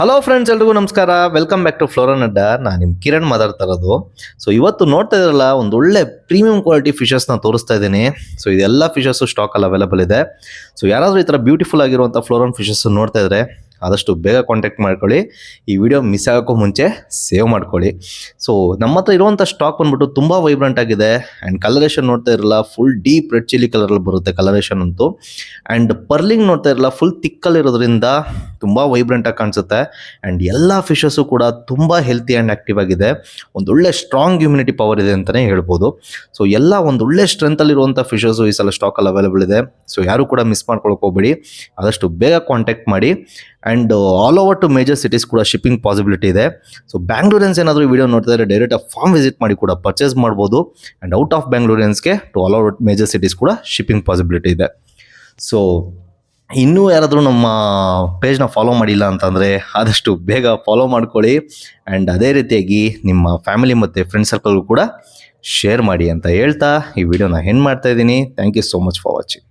Hello friends, ಎಲ್ರಿಗೂ ನಮಸ್ಕಾರ. Welcome back to ಫ್ಲೋರನ್ ಅಡ್ಡ. ನಾನು ನಿಮ್ಮ ಕಿರಣ್ ಮಾತಾಡ್ತಾ ಇರೋದು. ಸೊ ಇವತ್ತು ನೋಡ್ತಾ ಇದ್ರಲ್ಲ, ಒಂದು ಒಳ್ಳೆ ಪ್ರೀಮಿಯಂ ಕ್ವಾಲಿಟಿ ಫಿಶಸ್ನ ತೋರಿಸ್ತಾ ಇದ್ದೀನಿ. ಸೊ ಇದೆಲ್ಲ ಫಿಶಸ್ಸು ಸ್ಟಾಕಲ್ಲಿ ಅವೈಲೇಬಲ್ ಇದೆ. ಸೊ ಯಾರಾದರೂ ಈ ಥರ ಬ್ಯೂಟಿಫುಲ್ ಆಗಿರುವಂಥ ಫ್ಲೋರನ್ ಫಿಶಸ್ ನೋಡ್ತಾ ಇದ್ರೆ ಆದಷ್ಟು ಬೇಗ ಕಾಂಟ್ಯಾಕ್ಟ್ ಮಾಡ್ಕೊಳ್ಳಿ. ಈ ವಿಡಿಯೋ ಮಿಸ್ ಆಗೋಕ್ಕೂ ಮುಂಚೆ ಸೇವ್ ಮಾಡ್ಕೊಳ್ಳಿ. ಸೊ ನಮ್ಮ ಹತ್ರ ಇರುವಂಥ ಸ್ಟಾಕ್ ಬಂದ್ಬಿಟ್ಟು ತುಂಬ ವೈಬ್ರೆಂಟ್ ಆಗಿದೆ. ಆ್ಯಂಡ್ ಕಲರೇಷನ್ ನೋಡ್ತಾ ಇರಲ್ಲ, ಫುಲ್ ಡೀಪ್ ರೆಡ್ ಚಿಲ್ಲಿ ಕಲರಲ್ಲಿ ಬರುತ್ತೆ ಕಲರೇಷನ್ ಅಂತೂ. ಆ್ಯಂಡ್ ಪರ್ಲಿಂಗ್ ನೋಡ್ತಾ ಇರಲ್ಲ, ಫುಲ್ ತಿಕ್ಕಲ್ಲಿರೋದ್ರಿಂದ ತುಂಬ ವೈಬ್ರೆಂಟಾಗಿ ಕಾಣಿಸುತ್ತೆ. ಆ್ಯಂಡ್ ಎಲ್ಲ ಫಿಶಸ್ಸು ಕೂಡ ತುಂಬ ಹೆಲ್ತಿ ಆ್ಯಂಡ್ ಆ್ಯಕ್ಟಿವ್ ಆಗಿದೆ. ಒಂದೊಳ್ಳೆ ಸ್ಟ್ರಾಂಗ್ ಇಮ್ಯುನಿಟಿ ಪವರ್ ಇದೆ ಅಂತಲೇ ಹೇಳ್ಬೋದು. ಸೊ ಎಲ್ಲ ಒಂದೊಳ್ಳೆ ಸ್ಟ್ರೆಂತಲ್ಲಿರುವಂಥ ಫಿಶಸ್ಸು ಈ ಸಲ ಸ್ಟಾಕಲ್ಲಿ ಅವೈಲೇಬಲ್ ಇದೆ. ಸೊ ಯಾರು ಕೂಡ ಮಿಸ್ ಮಾಡ್ಕೊಳಕ್ಕೆ ಹೋಗ್ಬೇಡಿ, ಆದಷ್ಟು ಬೇಗ ಕಾಂಟ್ಯಾಕ್ಟ್ ಮಾಡಿ. And all over to major cities ಕೂಡ ಶಿಪ್ಪಿಂಗ್ ಪಾಸಿಬಿಲಿಟಿ ಇದೆ. ಸೊ ಬ್ಯಾಂಗ್ಳೂರಿಯನ್ಸ್ ಏನಾದರೂ ವಿಡಿಯೋ ನೋಡ್ತಾ ಇದ್ದರೆ ಡೈರೆಕ್ಟ್ ಫಾರ್ಮ್ ವಿಸಿಟ್ ಮಾಡಿ ಕೂಡ ಪರ್ಚೇಸ್ ಮಾಡ್ಬೋದು. ಆ್ಯಂಡ್ ಔಟ್ ಆಫ್ ಬ್ಯಾಂಗ್ಳೂರಿಯನ್ಸ್ಗೆ to all over major cities ಕೂಡ ಶಿಪ್ಪಿಂಗ್ ಪಾಸಿಬಿಲಿಟಿ ಇದೆ. ಸೊ ಇನ್ನೂ ಯಾರಾದರೂ ನಮ್ಮ ಪೇಜ್ನ ಫಾಲೋ ಮಾಡಿಲ್ಲ ಅಂತಂದರೆ ಆದಷ್ಟು ಬೇಗ ಫಾಲೋ ಮಾಡ್ಕೊಳ್ಳಿ. ಆ್ಯಂಡ್ ಅದೇ ರೀತಿಯಾಗಿ ನಿಮ್ಮ ಫ್ಯಾಮಿಲಿ ಮತ್ತು ಫ್ರೆಂಡ್ ಸರ್ಕಲ್ಗೂ ಕೂಡ ಶೇರ್ ಮಾಡಿ ಅಂತ ಹೇಳ್ತಾ ಈ ವಿಡಿಯೋನ ಎಂಡ್ ಮಾಡ್ತಾ ಇದ್ದೀನಿ. Thank you so much for watching.